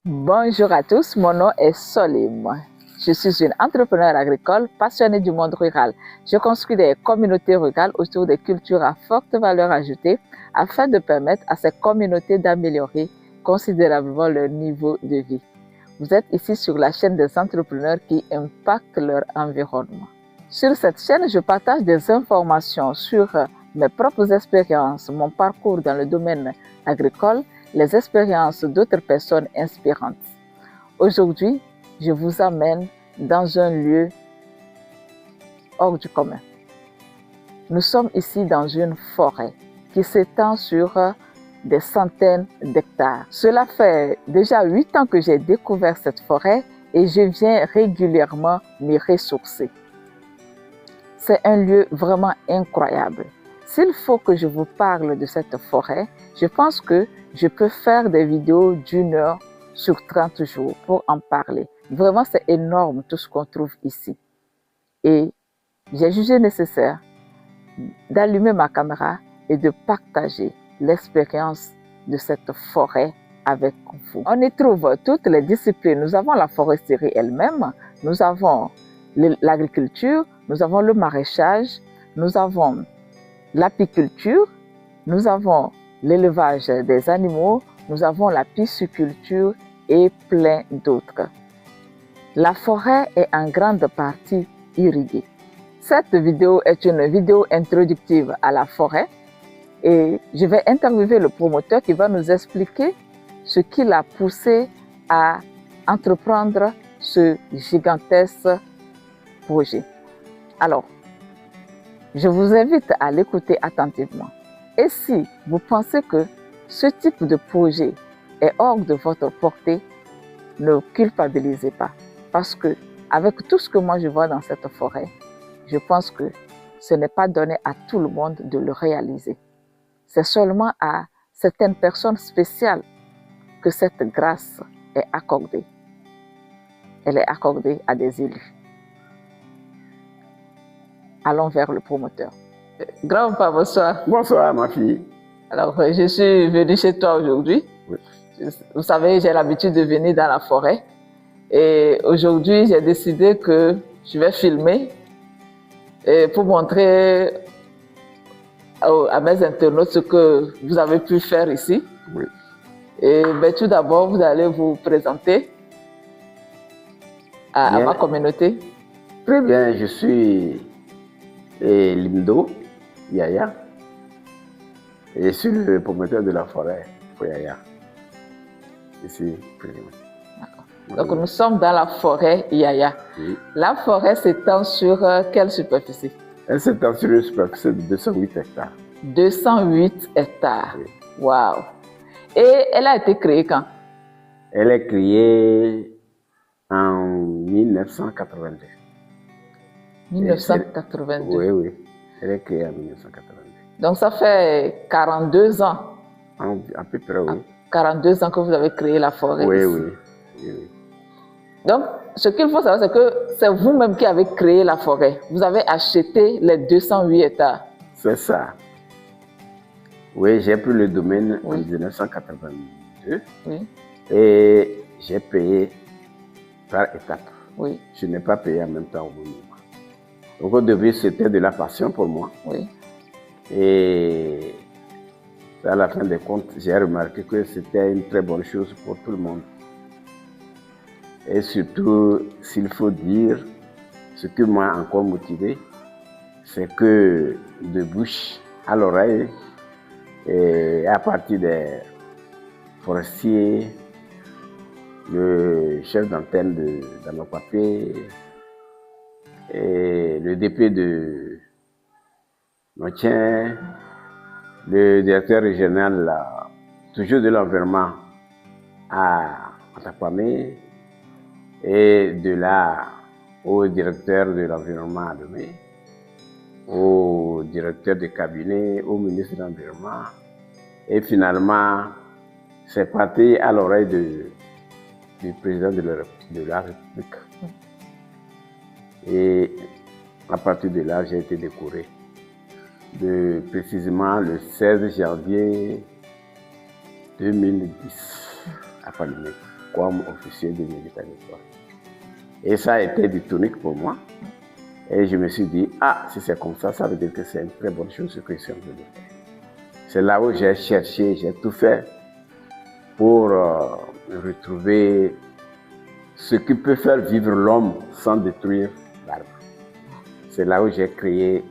Bonjour à tous, mon nom est Solim. Je suis une entrepreneur agricole passionnée du monde rural. Je construis des communautés rurales autour des cultures à forte valeur ajoutée afin de permettre à ces communautés d'améliorer considérablement leur niveau de vie. Vous êtes ici sur la chaîne des entrepreneurs qui impactent leur environnement. Sur cette chaîne, je partage des informations sur mes propres expériences, mon parcours dans le domaine agricole, les expériences d'autres personnes inspirantes. Aujourd'hui, je vous amène dans un lieu hors du commun. Nous sommes ici dans une forêt qui s'étend sur des centaines d'hectares. Cela fait déjà 8 ans que j'ai découvert cette forêt et je viens régulièrement m'y ressourcer. C'est un lieu vraiment incroyable. S'il faut que je vous parle de cette forêt, je pense que je peux faire des vidéos d'1 heure sur 30 jours pour en parler. Vraiment, c'est énorme tout ce qu'on trouve ici. Et j'ai jugé nécessaire d'allumer ma caméra et de partager l'expérience de cette forêt avec vous. On y trouve toutes les disciplines. Nous avons la foresterie elle-même, nous avons l'agriculture, nous avons le maraîchage, nous avons l'apiculture, nous avons l'élevage des animaux, nous avons la pisciculture et plein d'autres. La forêt est en grande partie irriguée. Cette vidéo est une vidéo introductive à la forêt et je vais interviewer le promoteur qui va nous expliquer ce qui l'a poussé à entreprendre ce gigantesque projet. Alors, je vous invite à l'écouter attentivement. Et si vous pensez que ce type de projet est hors de votre portée, ne culpabilisez pas. Parce que avec tout ce que moi je vois dans cette forêt, je pense que ce n'est pas donné à tout le monde de le réaliser. C'est seulement à certaines personnes spéciales que cette grâce est accordée. Elle est accordée à des élus. Allons vers le promoteur. Grand-papa, bonsoir. Bonsoir, ma fille. Alors, je suis venue chez toi aujourd'hui. Oui. Vous savez, j'ai l'habitude de venir dans la forêt. Et aujourd'hui, j'ai décidé que je vais filmer et pour montrer à mes internautes ce que vous avez pu faire ici. Oui. Et tout d'abord, vous allez vous présenter à ma communauté. Très bien, je suis Limdo Yaya et je suis le promoteur de la forêt Foyaya. Ici, Donc nous sommes dans la forêt Yaya. Oui. La forêt s'étend sur quelle superficie? Elle s'étend sur une superficie de 208 hectares. 208 hectares. Oui. Waouh! Et elle a été créée quand? Elle est créée en 1982. 1982. Oui, oui. Elle est créée en 1982. Donc ça fait 42 ans. À peu près, oui. 42 ans que vous avez créé la forêt. Oui, ici. oui, oui, oui. Donc, ce qu'il faut savoir, c'est que c'est vous-même qui avez créé la forêt. Vous avez acheté les 208 hectares. C'est ça. Oui, j'ai pris le domaine en Oui. 1982 Oui, et j'ai payé par étapes. oui, Je n'ai pas payé en même temps au bon moment. Donc au début, c'était de la passion pour moi. oui. Et à la fin des comptes, j'ai remarqué que c'était une très bonne chose pour tout le monde. Et surtout, s'il faut dire, ce qui m'a encore motivé, c'est que de bouche à l'oreille, et à partir des forestiers, le chef d'antenne de Danopapé et le DP de Notien, le directeur régional toujours de l'environnement à Atapamé et de là au directeur de l'environnement à Lomé, au directeur de cabinet, au ministre de l'environnement. Et finalement, c'est parti à l'oreille du président de la République. Et à partir de là, j'ai été décoré. Précisément le 16 janvier 2010 à Palimé. comme officier de mérite agricole. Et ça a été du tonique pour moi. Et je me suis dit, ah, si c'est comme ça veut dire que c'est une très bonne chose ce que je suis en train de faire. C'est là où j'ai cherché, j'ai tout fait pour retrouver ce qui peut faire vivre l'homme sans détruire l'arbre. C'est là où j'ai créé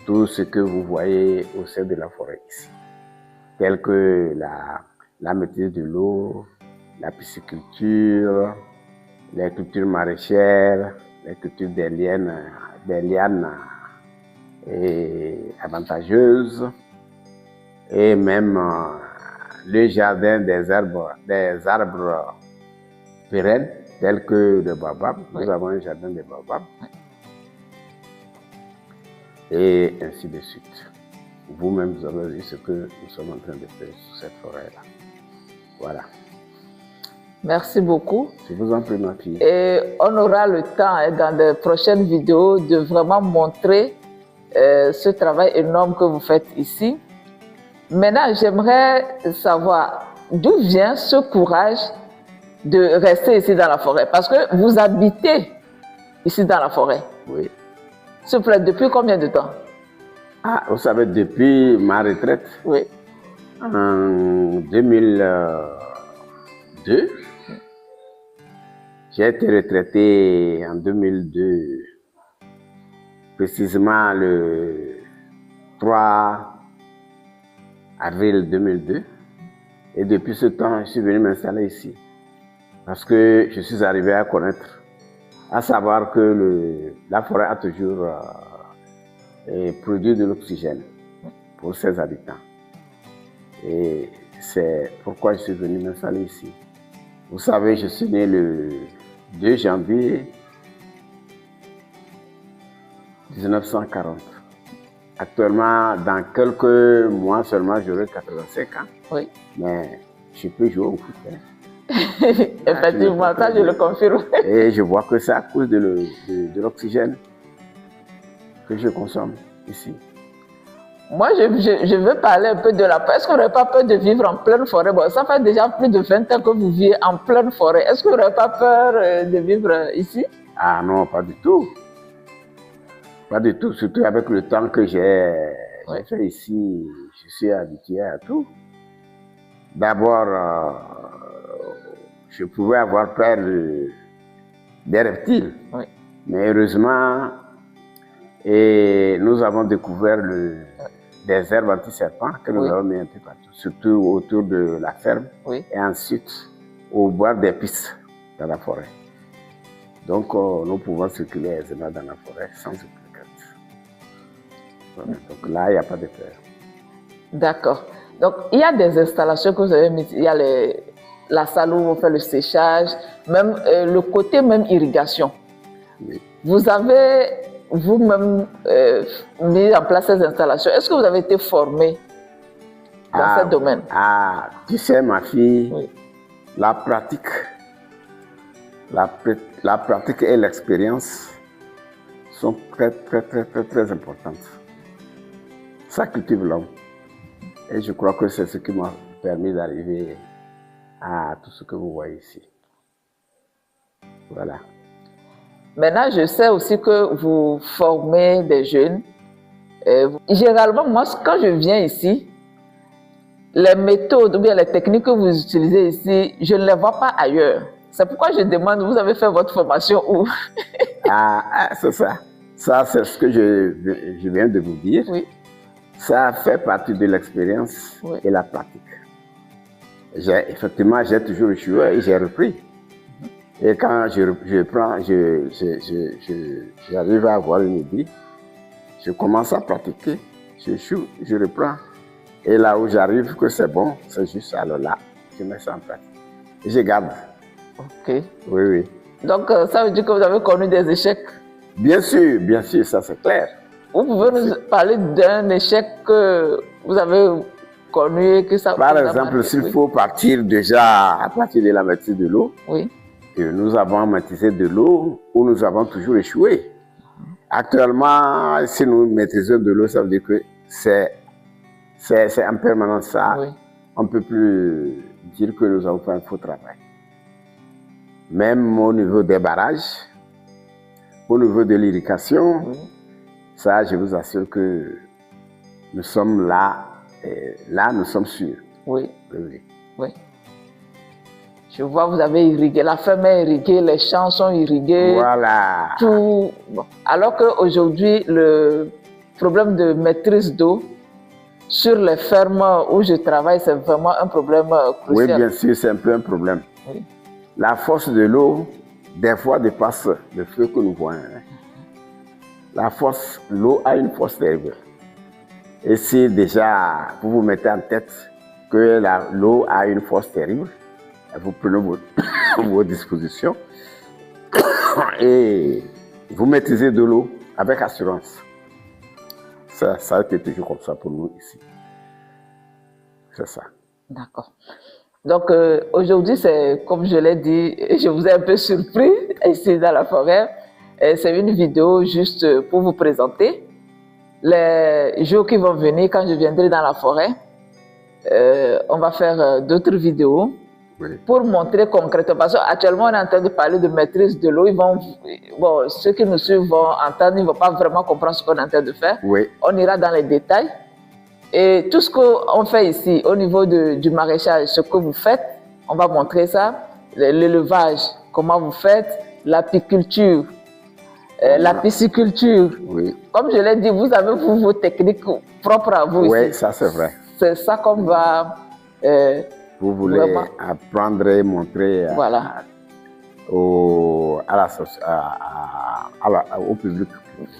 tout ce que vous voyez au sein de la forêt ici, tel que la maîtrise de l'eau, la pisciculture, les cultures maraîchères, les cultures des lianes et avantageuses, et même le jardin des arbres pérennes, tels que le baobab. Nous avons un jardin de baobab. Et ainsi de suite. Vous-même, vous avez vu ce que nous sommes en train de faire sur cette forêt-là. Voilà. Merci beaucoup. Je vous en prie, ma fille. Et on aura le temps dans de prochaines vidéos de vraiment montrer ce travail énorme que vous faites ici. Maintenant, j'aimerais savoir d'où vient ce courage de rester ici dans la forêt. Parce que vous habitez ici dans la forêt. Oui. S'il vous plaît, depuis combien de temps? Ah, vous savez, depuis ma retraite, oui. En 2002, j'ai été retraité en 2002, précisément le 3 avril 2002. Et depuis ce temps, je suis venu m'installer ici. Parce que je suis arrivé à connaître, à savoir que la forêt a toujours produit de l'oxygène pour ses habitants. Et c'est pourquoi je suis venu m'installer ici. Vous savez, je suis né le 2 janvier 1940. Actuellement, dans quelques mois seulement, j'aurai 85 ans. Oui. Mais je peux jouer au foot. Hein. Effectivement, ça je le confirme. Et je vois que c'est à cause de l'oxygène que je consomme ici. Moi, je veux parler un peu de la peur. Est-ce qu'on n'aurait pas peur de vivre en pleine forêt? Bon, ça fait déjà plus de 20 ans que vous vivez en pleine forêt. Est-ce que vous n'aurez pas peur de vivre ici? Ah non, pas du tout. Pas du tout, surtout avec le temps que j'ai fait ici, je suis habitué à tout. D'abord, je pouvais avoir peur des reptiles. Oui. Mais heureusement, nous avons découvert des herbes anti-serpents que nous avons mis un peu partout, surtout autour de la ferme et ensuite au bord des pistes dans la forêt. Donc, nous pouvons circuler aisément dans la forêt sans aucune crainte. Voilà. Donc là, il n'y a pas de peur. D'accord. Donc, il y a des installations que vous avez mises. Il y a la salle où on fait le séchage, même le côté même irrigation. Oui. Vous avez vous-même mis en place ces installations. Est-ce que vous avez été formé dans ce domaine? Ah, tu sais, ma fille, la pratique et l'expérience sont très importantes. Ça cultive l'homme. Et je crois que c'est ce qui m'a permis d'arriver à tout ce que vous voyez ici. Voilà. Maintenant, je sais aussi que vous formez des jeunes. Généralement, moi, quand je viens ici, les méthodes ou bien les techniques que vous utilisez ici, je ne les vois pas ailleurs. C'est pourquoi je demande, vous avez fait votre formation où? C'est ça. Ça, c'est ce que je viens de vous dire. Oui. Ça fait partie de l'expérience et la pratique. Effectivement, j'ai toujours échoué et j'ai repris. Et quand j'arrive à avoir une idée, je commence à pratiquer, j'échoue, je reprends. Et là où j'arrive que c'est bon, c'est juste alors là, je mets ça en pratique. Et je garde. Ok. Oui. Donc, ça veut dire que vous avez connu des échecs? Bien sûr, ça c'est clair. Vous pouvez nous parler d'un échec que vous avez connu et que ça... Par exemple, s'il faut partir déjà à partir de la maîtrise de l'eau, que nous avons maîtrisé de l'eau où nous avons toujours échoué. Actuellement, si nous maîtrisons de l'eau, ça veut dire que c'est en permanence ça. On ne peut plus dire que nous avons fait un faux travail. même au niveau des barrages, au niveau de l'irrigation, ça, je vous assure que nous sommes là, et là, nous sommes sûrs. Oui. Oui. Je vois, vous avez irrigué, la ferme est irriguée, les champs sont irrigués. Voilà. Tout. Bon. Alors qu'aujourd'hui, le problème de maîtrise d'eau sur les fermes où je travaille, c'est vraiment un problème crucial. Oui, bien sûr, c'est un peu un problème. Oui. La force de l'eau, des fois, dépasse le feu que nous voyons. L'eau a une force terrible. Et si déjà vous vous mettez en tête que l'eau a une force terrible, vous prenez vos dispositions et vous maîtrisez de l'eau avec assurance. Ça a été toujours comme ça pour nous ici. C'est ça. D'accord. Donc aujourd'hui, c'est comme je l'ai dit, je vous ai un peu surpris ici dans la forêt. C'est une vidéo juste pour vous présenter. Les jours qui vont venir, quand je viendrai dans la forêt, on va faire d'autres vidéos pour montrer concrètement. Parce qu'actuellement, on est en train de parler de maîtrise de l'eau. Bon, ceux qui nous suivent vont entendre, ils ne vont pas vraiment comprendre ce qu'on est en train de faire. Oui. On ira dans les détails. Et tout ce qu'on fait ici, au niveau du maraîchage, ce que vous faites, on va montrer ça. L'élevage, comment vous faites, l'apiculture, la pisciculture. Oui. Comme je l'ai dit, vous avez vos techniques propres à vous ici. Oui, ça c'est vrai. C'est ça qu'on va... vous voulez vraiment apprendre et montrer voilà. Au public.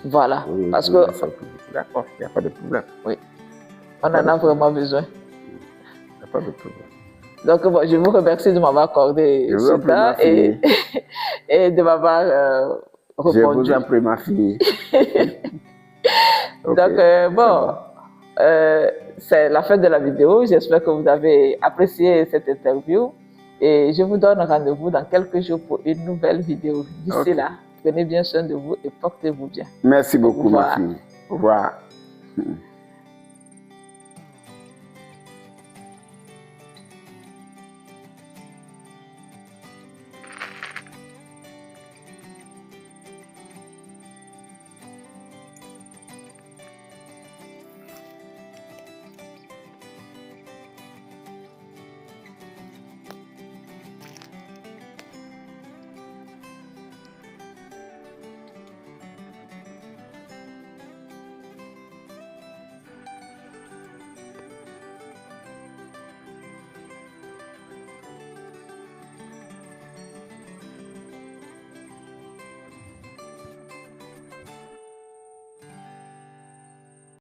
Voilà. Oui, parce que... D'accord, il n'y a pas de problème. Oui. On en a vraiment besoin. Il n'y a pas de problème. Donc, bon, je vous remercie de m'avoir accordé ce temps et de m'avoir répondu. Je vous en prie, ma fille. Okay. Donc, bon, c'est la fin de la vidéo. J'espère que vous avez apprécié cette interview. Et je vous donne rendez-vous dans quelques jours pour une nouvelle vidéo. D'ici là, prenez bien soin de vous et portez-vous bien. Merci beaucoup, ma fille. Au revoir.